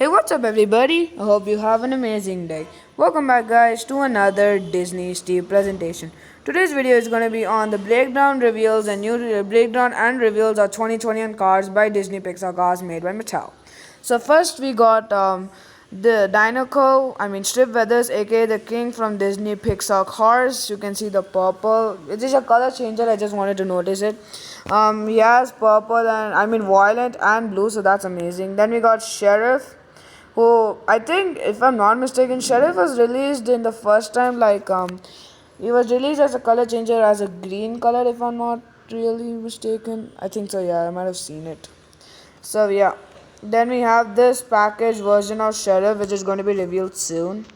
Hey, what's up, everybody? I hope you have an amazing day. Welcome back, guys, to another Disney Steve presentation. Today's video is going to be on the breakdown reveals and new breakdown and reveals of 2021 cars by Disney Pixar cars made by Mattel. So first we got the Dinoco, Strip Weathers, aka the King from Disney Pixar Cars. You can see the purple. It is a color changer. I just wanted to notice it. He has purple and violet and blue, so that's amazing. Then we got Sheriff, who I think, if I'm not mistaken, Sheriff was released in the first time he was released as a color changer as a green color, if I'm not really mistaken. I think so. Yeah, I might have seen it. So yeah, then we have this package version of Sheriff, which is going to be revealed soon.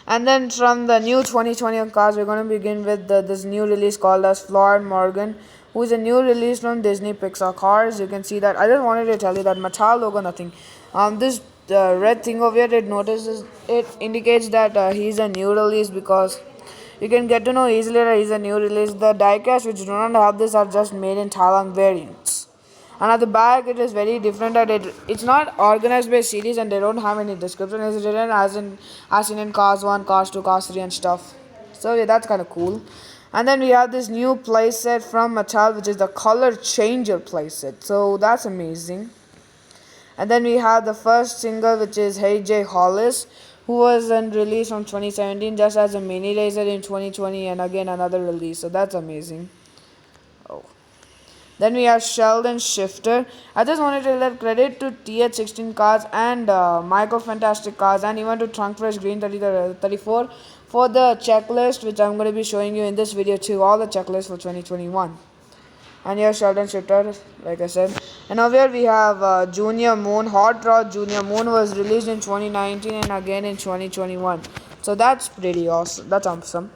And then from the new 2020 cars, we're going to begin with this new release called as Floyd Morgan, who is a new release from Disney Pixar cars. You can see that. I just wanted to tell you that Mattel logo, nothing. This red thing over here, it indicates that he's a new release, because you can get to know easily that he's a new release. The diecast which do not have this are just made in Thailand variants. And at the back, it is very different. That it's not organized by series, and they don't have any description. It's written as in Cars 1, Cars 2, Cars 3 and stuff. So yeah, that's kind of cool. And then we have this new playset from Mattel, which is the color changer playset. So that's amazing. And then we have the first single, which is Hey Jay Hollis, who was released from 2017 just as a mini racer in 2020, and again another release. So that's amazing. Oh. Then we have Sheldon Shifter. I just wanted to let credit to TH16 Cars and Michael Fantastic Cars, and even to Trunk Fresh Green 34 for the checklist, which I'm going to be showing you in this video too, all the checklists for 2021. And here's Sheldon Shifter, like I said. And over here we have Junior Moon. Hot Rod Junior Moon was released in 2019 and again in 2021. So that's pretty awesome. That's awesome.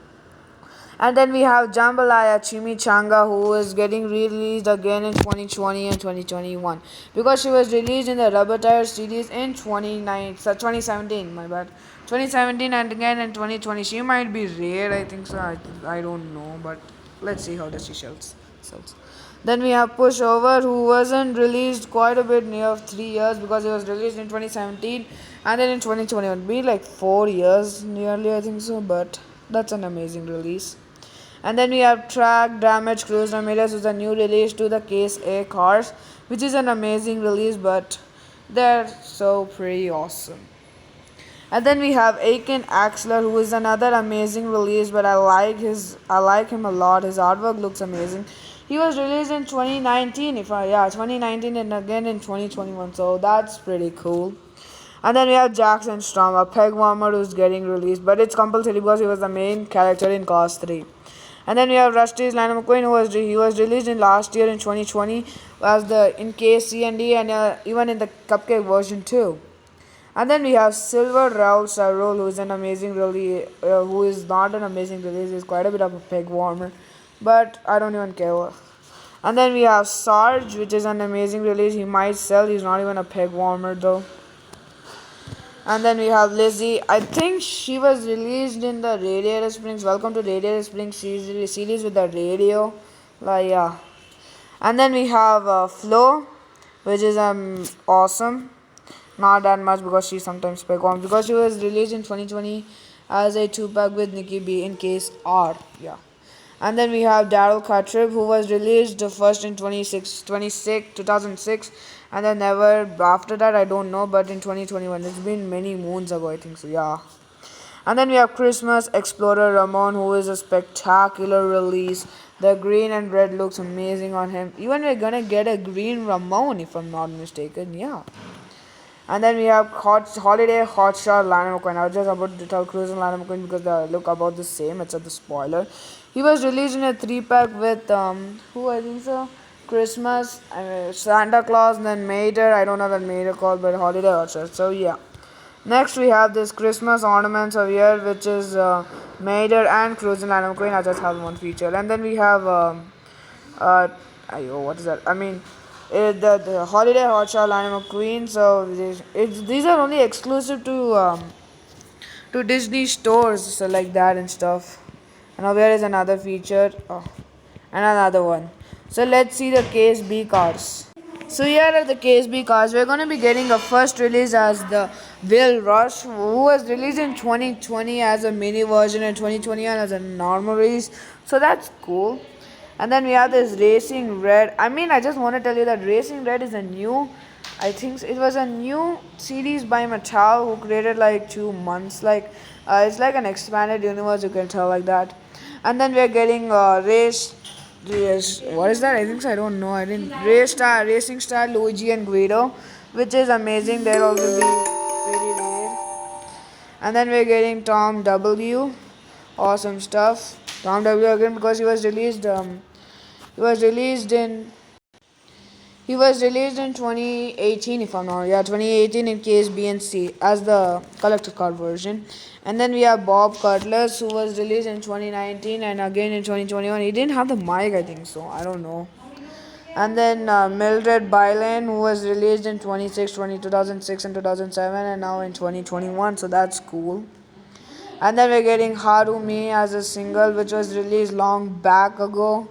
And then we have Jambalaya Chimichanga, who is getting released again in 2020 and 2021, because she was released in the Rubber Tire series in 2017. My bad, 2017, and again in 2020. She might be rare, I think so. I don't know, but let's see how does she sells. Then we have Pushover, who wasn't released quite a bit near 3 years, because it was released in 2017 and then in 2021. Be like 4 years nearly, I think so, but that's an amazing release. And then we have Track Damage Cruise Ramirez, is a new release to the Case A cars, which is an amazing release, but they're so pretty awesome. And then we have Aiken Axler, who is another amazing release, but I like him a lot. His artwork looks amazing. He was released in 2019, 2019 and again in 2021, so that's pretty cool. And then we have Jackson Storm, a peg warmer who's getting released, but it's compulsory because he was the main character in Cars 3. And then we have Rusty's Lightning McQueen, who was released in last year in 2020 as in KCND and even in the Cupcake version too. And then we have Silver Raul Sarul, who is an amazing release, who is not an amazing release. He's quite a bit of a peg warmer, but I don't even care. And then we have Sarge, which is an amazing release. He might sell. He's not even a peg warmer though. And then we have Lizzie. I think she was released in the Radiator Springs. Welcome to Radiator Springs series with the radio. Yeah. And then we have Flo, which is awesome. Not that much, because she sometimes performs, because she was released in 2020 as a 2-pack with Nikki B in Case R. Yeah. And then we have Daryl Cartrip, who was released first in 2006, and then never after that, I don't know, but in 2021. It's been many moons ago, I think so, yeah. And then we have Christmas Explorer Ramon, who is a spectacular release. The green and red looks amazing on him. Even we're gonna get a green Ramon, if I'm not mistaken, yeah. And then we have Holiday Hotshot Lightning McQueen. I was just about to tell Cruise and Lightning McQueen because they look about the same, except the spoiler. He was released in a 3-pack with who, I think so, Christmas, Santa Claus, and then Mater. I don't know that Mater called, but Holiday Hotshot. So yeah. Next we have this Christmas ornaments of here, which is Mater and Cruise and Lightning McQueen. I just have one feature. And then we have what is that? The Holiday Hotshot Lightning McQueen. So these are only exclusive to Disney stores, so like that and stuff. And now here is another feature, and another one. So let's see the Case B cars. So here are the KSB cars. We're gonna be getting a first release as the Will Rush, who was released in 2020 as a mini version and 2021 as a normal release. So that's cool. And then we have this Racing Red. I mean, I just want to tell you that Racing Red is a new. I think it was a new series by Mattel who created like 2 months. It's like an expanded universe. You can tell like that. And then we're getting Race. Yes, what is that? I think so. I don't know. I didn't. Racing Star, Luigi and Guido, which is amazing. They'll also be very rare. And then we're getting Tom W. Awesome stuff. Tom W. again because he was released. He was released in. He was released in 2018, if I'm not. Yeah, 2018 in case B and C as the collector card version. And then we have Bob Cutlass, who was released in 2019 and again in 2021. He didn't have the mic, I think so. I don't know. And then Mildred Bylan, who was released in 2006 and 2007, and now in 2021. So that's cool. And then we're getting Harumi as a single, which was released long back ago.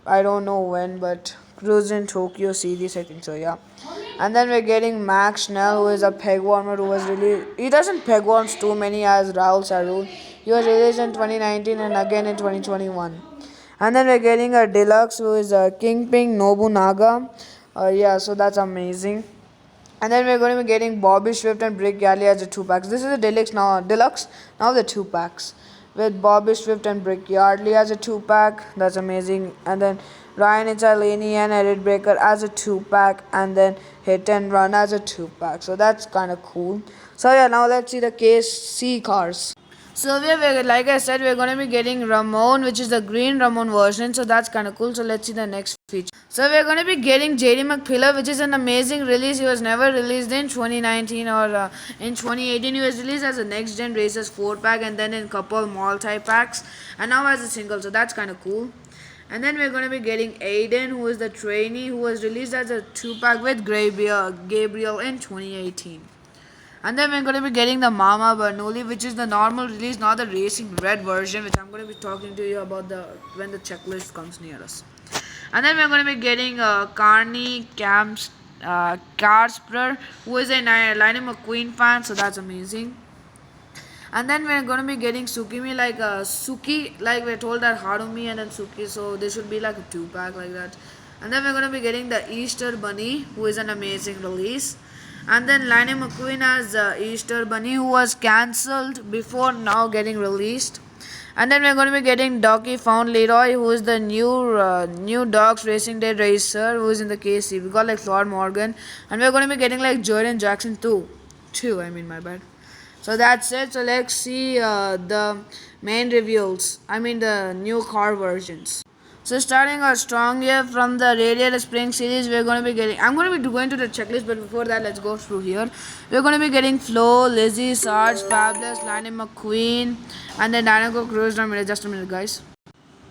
I don't know when, but Cruising Tokyo series, I think so, yeah. And then we're getting Max Schnell, who is a peg warmer who was released. He doesn't peg warms too many as Raul Sarul. He was released in 2019 and again in 2021. And then we're getting a deluxe, who is a Kingpin Nobunaga. Yeah, so that's amazing. And then we're going to be getting Bobby Swift and Brick Yardley as the 2 packs. This is the deluxe now the 2 packs with Bobby Swift and Brick Yardley as a 2 pack. That's amazing. And then Ryan Italaney and Eric Baker as a 2 pack, and then Hit and Run as a 2 pack. So that's kind of cool. So yeah, now let's see the KC cars. So like I said, we're going to be getting Ramon, which is the green Ramon version. So that's kind of cool. So let's see the next feature. So we're going to be getting JD McPillar, which is an amazing release. He was never released in 2019 or in 2018. He was released as a Next Gen Racers 4 pack and then in couple multi-packs and now as a single. So that's kind of cool. And then we're going to be getting Aiden, who is the trainee, who was released as a 2 pack with Gabriel in 2018. And then we're going to be getting the Mama Bernoulli, which is the normal release, not the Racing Red version, which I'm going to be talking to you about when the checklist comes near us. And then we're going to be getting Carney Karsper, who is a Lightning McQueen fan, so that's amazing. And then we're going to be getting Tsukimi, Suki, like we're told that Harumi and then Suki, so this should be like a 2 pack like that. And then we're going to be getting the Easter Bunny, who is an amazing release. And then Lightning McQueen as Easter Bunny, who was cancelled before now getting released. And then we're going to be getting Docky Found Leroy, who is the new Dogs Racing Day racer, who is in the KC. We got like Claude Morgan. And we're going to be getting like Jordan Jackson too. My bad. So that's it. So let's see the main reveals. The new car versions. So starting our strong year from the Radiator Spring series, we're going to be getting. I'm going to be going to the checklist, but before that, let's go through here. We're going to be getting Flo, Lizzie, Sarge, Fabulous, Lightning McQueen, and then Dinoco Cruz Ramirez. Just a minute, guys.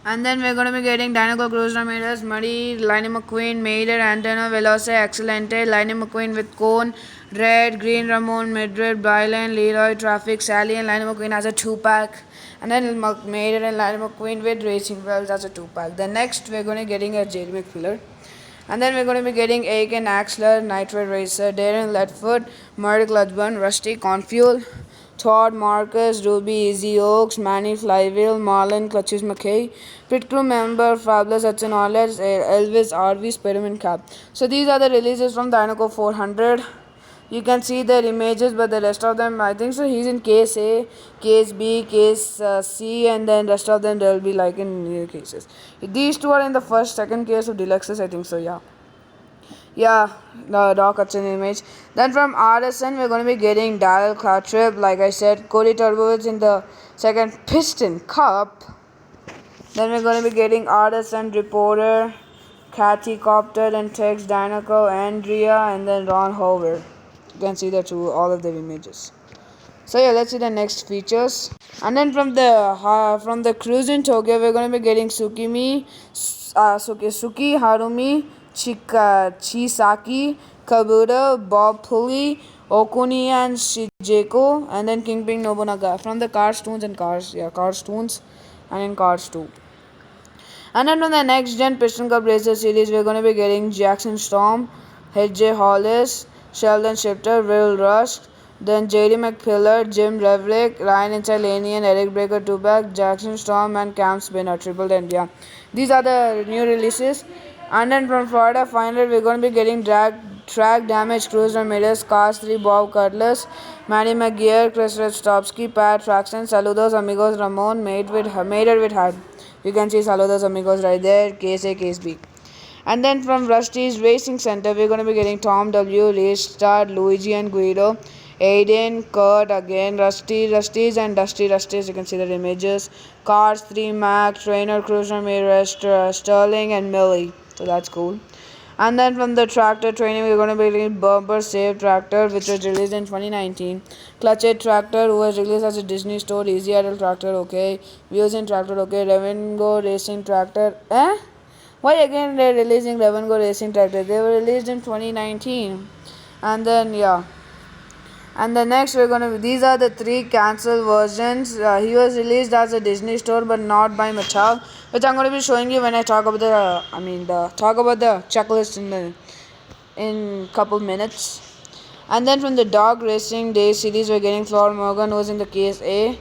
And then we're going to be getting Dinoco Cruz Ramirez, Murray, Lightning McQueen, Mater, Antonio, Veloce, Excelente, Lightning McQueen with Cone, Red, Green Ramon, Madrid, Brylan, Leroy, Traffic, Sally, and Lightning McQueen as a 2 pack. And then Mater and Lightning McQueen with Racing Wells as a 2 pack. Then next we're going to be getting a JD McPhiller. And then we're going to be getting Aiken Axler, Nitro Racer, Darren Ledford, Murdoch Ludburn, Rusty Confuel, Todd Marcus, Ruby Easy Oaks, Manny Flywheel, Marlon Clutches McKay, Pit Crew member Fabulous Hudson Ollets, Elvis RV Spiderman Cap. So these are the releases from Dinoco 400. You can see their images, but the rest of them, I think so, he's in case A, case B, case C, and then rest of them they'll be like in new cases. These two are in the second case of deluxes, I think so, yeah. Yeah, the Doc Hudson image. Then from RSN, we're going to be getting Daryl Cartrip, like I said, Cody Turbowitz in the second Piston Cup. Then we're going to be getting RSN Reporter, Kathy Copter, and Tex Dinoco, Andrea, and then Ron Howard. You can see that through all of their images. So yeah, let's see the next features. And then from the Cruise in Tokyo, we're going to be getting Suki Harumi, Chisaki, Kabuto, Bob Pulley, Okuni, and Shijeko, and then Kingpin Nobunaga from the Cars Toons and in Cars 2. And then from the Next Gen Piston Cup Racer series, we're going to be getting Jackson Storm, H.J. Hollis, Sheldon Shifter, Will Rush, then J.D. McKillard, Jim Revlick, Ryan Inside Laney and Eric Baker Tupac, Jackson Storm and Cam Spinner, Triple Dent. Yeah, these are the new releases. And then from Florida, finally we're going to be getting Track Damage, Cruz Ramirez, Cars 3, Bob Cutlass, Manny McGear, Chris Rostowski, Pat Traxton, Saludos Amigos, Ramon, made it with heart. You can see Saludos Amigos right there, Case A, Case B. And then from Rusty's Racing Center, we're going to be getting Tom W, Race Star, Luigi and Guido, Aiden, Kurt again, Rusty's and Rusty's. You can see the images. Cars 3, Mac, Trainer, Cruz Ramirez, Sterling and Millie. So that's cool. And then from the tractor training, we're going to be getting Bumper Save Tractor, which was released in 2019. Clutch It Tractor, who was released as a Disney store. Easy Idle Tractor, okay. Wheels in Tractor, okay. Revengo Racing Tractor, eh? Why again they're releasing Revengo Racing Tractor? They were released in 2019. And then, yeah. And the next we're gonna be, these are the 3 cancelled versions. He was released as a Disney store but not by Mattel, which I'm gonna be showing you when I talk about the checklist in couple minutes. And then from the Dog Racing Day series, we're getting Floyd Morgan, who's in the case A,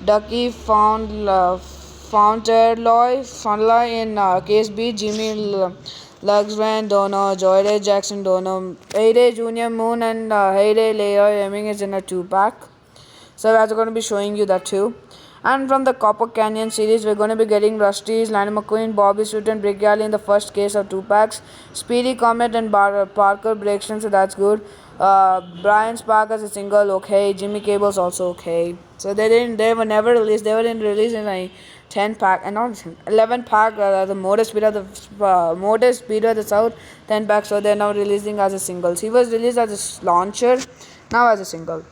Ducky Fauntleroy in case B, Jimmy Luxran Dono, Joyday Jackson Dono, Heyday Junior Moon and Heyday Leroy Hemming is in a 2-pack. So I'm going to be showing you that too. And from the Copper Canyon series, we're going to be getting Rusty's, Lightning McQueen, Bobby Suit and Brick Alley in the first case of 2-packs. Speedy Comet and Parker Braxton, so that's good. Brian Spark as a single, okay. Jimmy Cable's also okay. So they were never released. They were released in a 10-pack and not 11-pack. The Motor Speed of the South 10-pack. So they're now releasing as a singles. He was released as a launcher, now as a single.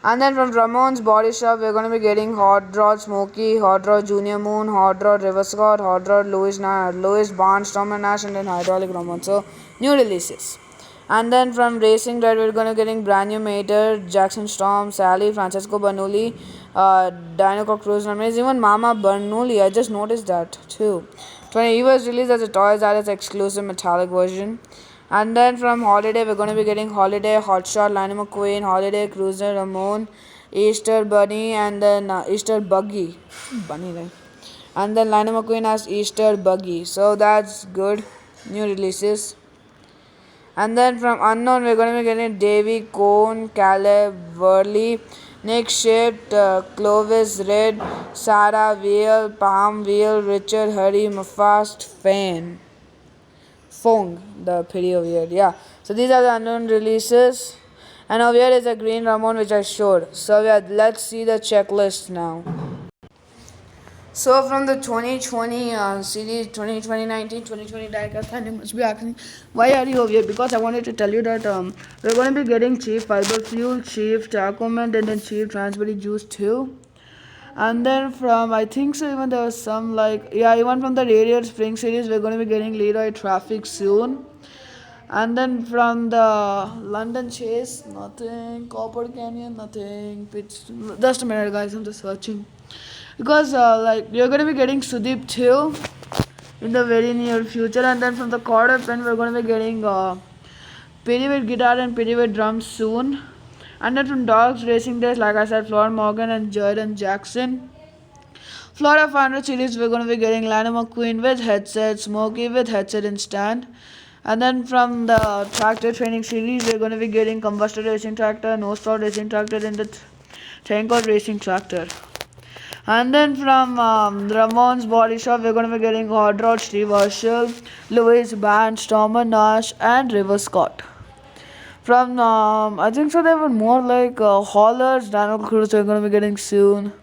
And then from Ramon's Body Shop, we're going to be getting Hot Rod Smokey, Hot Rod Junior Moon, Hot Rod River Scott, Hot Rod Louis Barnes, Tom and Nash, and then Hydraulic Ramon. So new releases. And then from Racing Red, we're going to getting Brand New Mater, Jackson Storm, Sally, Francesco Bernoulli, Dinoco Cruz Ramirez, even Mama Bernoulli. I just noticed that too. He was released as a Toys R Us exclusive metallic version. And then from Holiday, we're going to be getting Holiday, Hotshot, Lightning McQueen, Holiday, Cruiser, Ramon, Easter Bunny, and then Easter Buggy. Bunny, right? And then Lightning McQueen has Easter Buggy. So that's good. New releases. And then from Unknown, we're going to be getting Davy Cohn, Caleb Worley, Nick Shift, Clovis Red, Sarah Wheel, Palm Wheel, Richard Hurry, Mafast Fong, the Pity of Weird. Yeah. So these are the unknown releases. And over here is a green Ramon which I showed. So yeah, let's see the checklist now. So from the 2020 series, 2019, 2020 diecast, and you must be asking, why are you over here? Because I wanted to tell you that we're going to be getting cheap fiber fuel, cheap Tacoment, and then cheap transberry juice too. And then from, I think so, even there was some even from the Radiant Spring series, we're going to be getting Leroy Traffic soon. And then from the London Chase, nothing. Copper Canyon, nothing. Just a minute, guys, I'm just searching. Because you're going to be getting Sudeep too in the very near future. And then from the quarter pen, we're going to be getting Pennyweight guitar and Pennyweight drums soon. And then from Dogs Racing Days, like I said, Floyd Morgan and Jordan Jackson. Florida 500 series, we're going to be getting Lana McQueen with headset, Smokey with headset and stand. And then from the Tractor Training series, we're going to be getting Combustor Racing Tractor, No Straw Racing Tractor, and the Tankard Racing Tractor. And then from Ramon's Body Shop, we're going to be getting Hot Rod, Steve Herschel, Louis Band, Stormer Nash, and River Scott. From, I think so, there were more haulers, Daniel Cruz, we're going to be getting soon.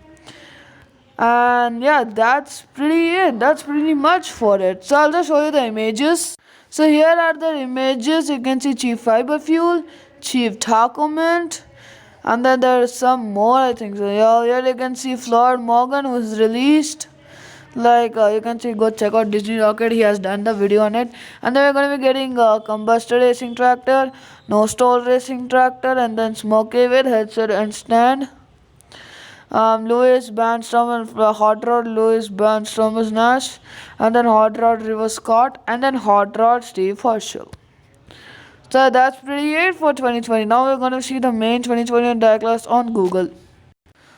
And yeah, that's pretty it. That's pretty much for it. So I'll just show you the images. So here are the images. You can see Chief Fiber Fuel, Chief Tacoment, and then there's some more, I think so. Yeah, here you can see Floyd Morgan was released. You can see, go check out Disney Rocket. He has done the video on it. And then we're going to be getting Combustor Racing Tractor, No Stall Racing Tractor, and then Smokey with headset and stand. Louis Bandstorm and Hot Rod Louis Bandstorm Nash, and then Hot Rod River Scott, and then Hot Rod Steve Herschel. So that's pretty it for 2020. Now we're gonna see the main 2021 diecast on Google.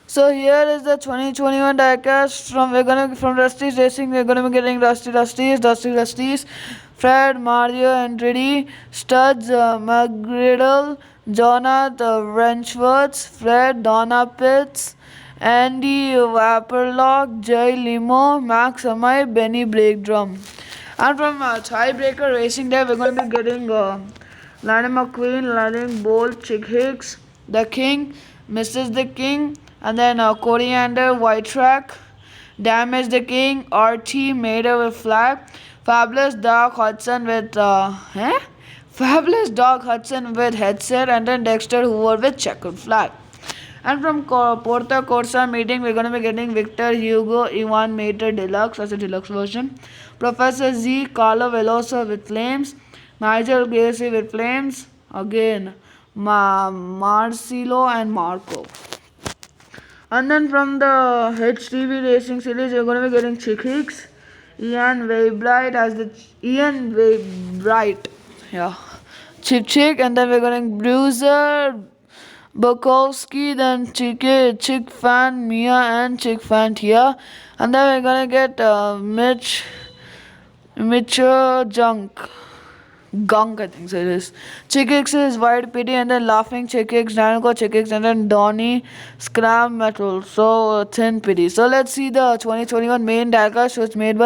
So here is the 2021 diecast from from Rusty's Racing. We're gonna be getting Dusty Rusty's, Fred, Mario, Andretti, Studs, McGriddle, Jonathan Wrenchworth, Fred, Donna Pitts, Andy Vaporlock, Jay Limo, Max Amai, Benny Breakdrum. And from Tiebreaker Racing Day, we're gonna be getting Lana McQueen, Lanning Bolt, Chick Hicks, The King, Mrs. The King, and then Coriander, White Track, Damage the King, RT, Mater with Flag, Fabulous Dog Hudson with Fabulous Dog Hudson with headset, and then Dexter Hoover with checkered flag. And from Porta Corsa meeting, we're gonna be getting Victor Hugo, Ivan Mater Deluxe as a deluxe version, Professor Z, Carlo Veloso with Flames, Nigel Gacy with Flames, again Marcelo and Marco. And then from the HTV Racing Series, we're going to be getting Chick Hicks, Ian Waybright as the Ian Waybright, yeah, Chick, and then we're getting Bruiser, Bukowski, then Chick Fan Mia and Chick Fan Tia, and then we're gonna get Mitchell Gunk, I think so it is. Chick Hicks is White Pity, and then Laughing Chick Hicks, Danico Chick Hicks, and then Donnie Scram Metal. So Thin Pity. So let's see the 2021 main diecast was made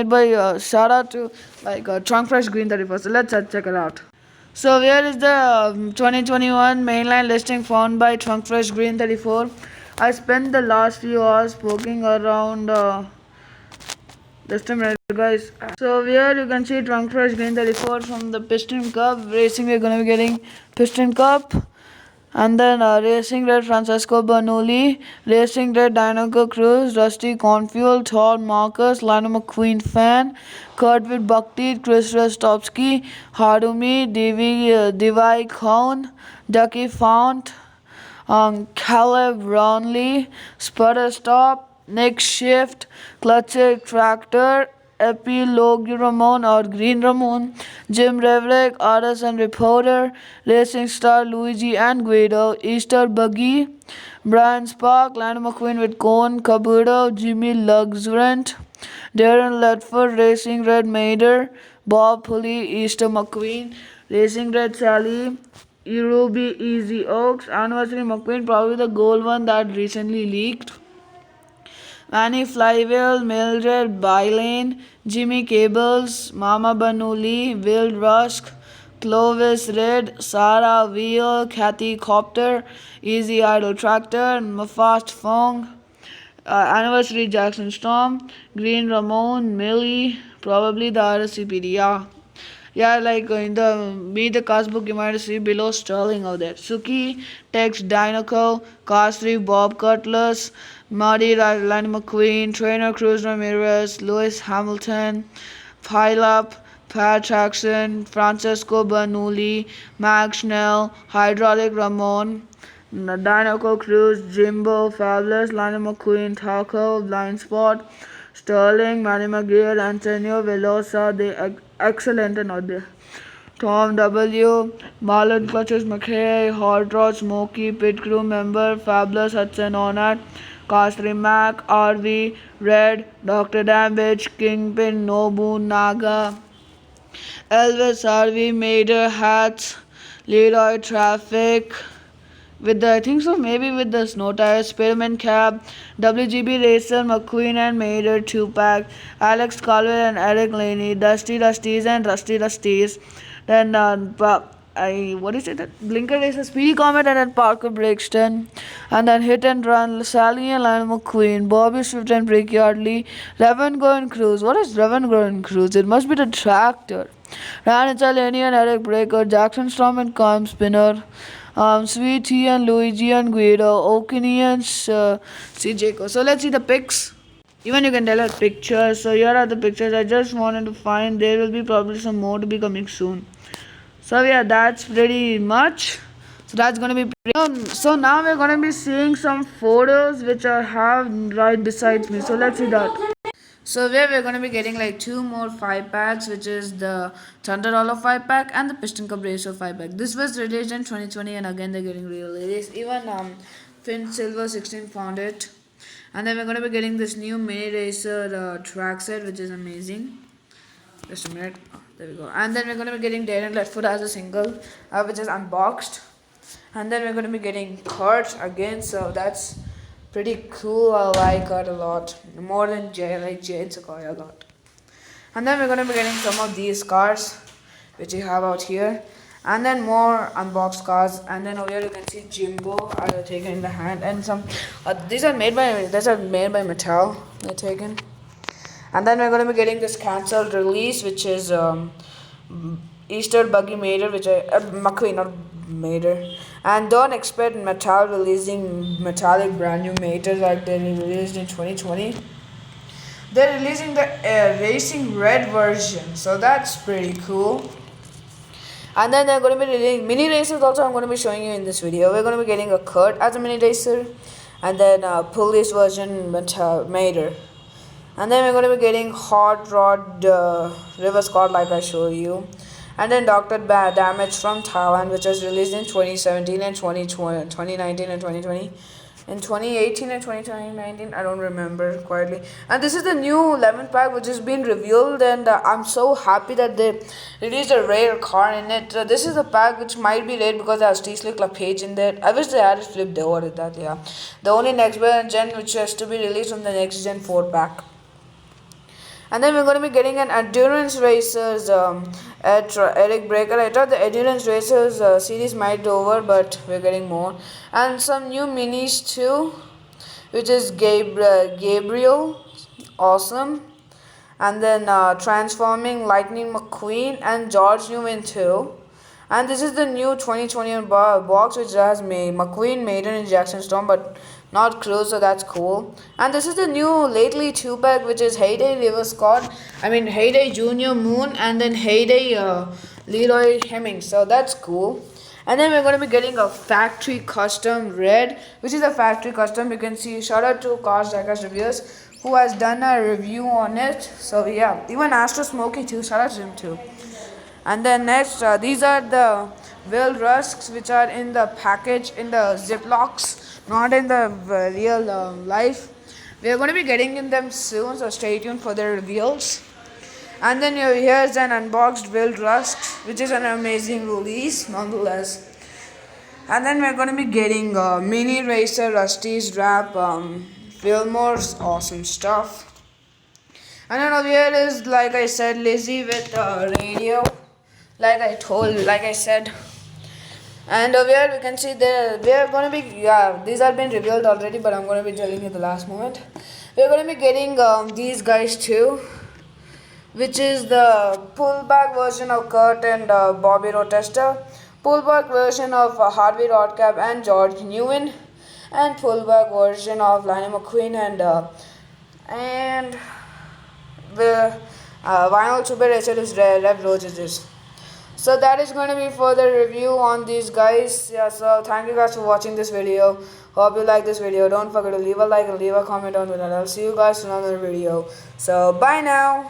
by shout out to Trunk Fresh Green 34. So let's check it out. So here is the 2021 mainline listing found by Trunk Fresh Green 34. I spent the last few hours poking around. Just a minute, guys. So here you can see Trunk Fresh Green 34 from the Piston Cup Racing. We're gonna be getting Piston Cup, and then Racing Red Francesco Bernoulli, Racing Red Dinoco Cruz, Rusty Cornfield, Thor Marcus, Lionel McQueen Fan, Kurtwood Buckteeth, Chris Rostovsky, Harumi, Divai Khan, Ducky Fount, Caleb Brownlee, Sputter Stop, Nick Shift, Clutcher Tractor, Epilogue Ramon or Green Ramon, Jim Reverick, Artist and Reporter, Racing Star Luigi and Guido, Easter Buggy, Brian Spark, Lionel McQueen with Cone, Cabuto, Jimmy Luxrent, Darren Ledford, Racing Red Mater, Bob Pulley, Easter McQueen, Racing Red Sally, Ruby Easy Oaks, Anniversary McQueen, probably the gold one that recently leaked. Manny Flywheel, Mildred Bylane, Jimmy Cables, Mama Banuli, Will Rusk, Clovis Red, Sarah Wheel, Kathy Copter, Easy Idle Tractor, Mafast Fong, Anniversary Jackson Storm, Green Ramon, Millie, probably the RSCPD, yeah. Yeah, like in the Meet the Cast book, you might see below Sterling out there. Suki, Tex Dinoco, Castry, Bob Cutlass, Marty Lionel McQueen, Trainer Cruz Ramirez, Lewis Hamilton, Pileup, Pat Jackson, Francesco Bernoulli, Max Schnell, Hydraulic Ramon, Dinoco Cruz, Jimbo, Fabulous, Lionel McQueen, Taco, Blind Spot, Sterling, Manny McGill, Antonio Velosa, they excellent and out there. Tom W, Marlon Clutches McKay, Hot Rod Smokey, Pit Crew member, Fabulous Hudson Onat, Castry Mac, RV, Red, Dr. Damage, Kingpin, Nobu, Naga, Elvis, RV, Mater, Hats, Leroy Traffic, with the, I think so, maybe with the snow tires, Spearman Cab, WGB Racer, McQueen and Mater 2-pack, Alex Colwell and Eric Laney, Dusty Rusties and Rusty Rusties, then what is it? Blinker Racer, Speedy Comet and then Parker Brixton, and then Hit and Run, Sally and Lionel McQueen, Bobby Swift and Brickyard Lee, Revan Go and Cruise. What is Revan Go and Cruise? It must be the tractor. Ryan Lenny and Eric Breaker, Jackson Storm and Calm Spinner, Sweet Tea and Luigi and Guido, Okini and CJ. So let's see the pics. Even you can tell us pictures. So here are the pictures. I just wanted to find. There will be probably some more to be coming soon. So yeah, that's pretty much. So that's gonna be pretty. So now we're gonna be seeing some photos which I have right beside me. So let's see that. So we're going to be getting like two more 5 packs, which is the Thunder Dollar 5 pack and the Piston Cup Racer 5 pack. This was released in 2020, and again they're getting re-released. Even Finn Silver 16 found it. And then we're going to be getting this new Mini Racer track set, which is amazing. Just a minute. Oh, there we go. And then we're going to be getting Darren Ledford as a single, which is unboxed. And then we're going to be getting Kurt again, so that's pretty cool. I like Kurt a lot, more than Jade Sequoia a lot. And then we're going to be getting some of these cars, which you have out here, and then more unboxed cars. And then over here you can see Jimbo taken in the hand, and some these are made by Mattel. They're taken. And then we're going to be getting this cancelled release, which is Easter Buggy Mater, which McQueen, not Mater. And don't expect Mattel releasing metallic brand new Maters like they released in 2020. They're releasing the racing red version, so that's pretty cool. And then they're going to be releasing mini racers also. I'm going to be showing you in this video. We're going to be getting a Kurt as a mini racer, and then a police version Mater. And then we're going to be getting Hot Rod River Scott, like I showed you. And then Dr. Damage from Thailand, which was released in 2017 and 2019 and 2020. In 2018 and 2019, I don't remember quietly. And this is the new 11th pack, which has been revealed, and I'm so happy that they released a rare car in it. This is a pack which might be rare because there's T-Slick LePage in there. I wish they had it flipped over with that, yeah. The only next gen which has to be released on the next gen 4 pack. And then we're going to be getting an Endurance Racers Eric Breaker. I thought the Endurance Racers series might be over, but we're getting more. And some new minis too, which is Gabriel, awesome. And then Transforming Lightning McQueen and George Newman too. And this is the new 2020 box, which has McQueen, Maiden, and Jackson Storm, but not Cruz, so that's cool. And this is the new lately 2 pack, which is Heyday River Scott, Heyday Junior Moon, and then Heyday Leroy Hemmings, so that's cool. And then we're going to be getting a factory custom red, which is a factory custom. You can see, shout out to Cars Jackass Reviews, who has done a review on it. So yeah, even Astro Smokey too, shout out to him too. And then next, these are the Will Rusks, which are in the package in the Ziplocs, not in the real life. We are going to be getting in them soon, so stay tuned for the reveals. And then here's an unboxed Will Rusk, which is an amazing release nonetheless. And then we're going to be getting Mini Racer Rusty's Rap, Fillmore's awesome stuff. And then over here is, like I said, Lizzie with radio. Like I said. And over here we can see we are going to be, these have been revealed already, but I'm going to be telling you the last moment. We're going to be getting these guys too, which is the pullback version of Kurt and Bobby Rochester, pullback version of Harvey Rodcap and George Newman, and pullback version of Lightning McQueen and the vinyl super racer is Rev Roses. So that is going to be for the review on these guys. Yeah, so thank you guys for watching this video. Hope you like this video. Don't forget to leave a like and leave a comment down below. I'll see you guys in another video. So bye now.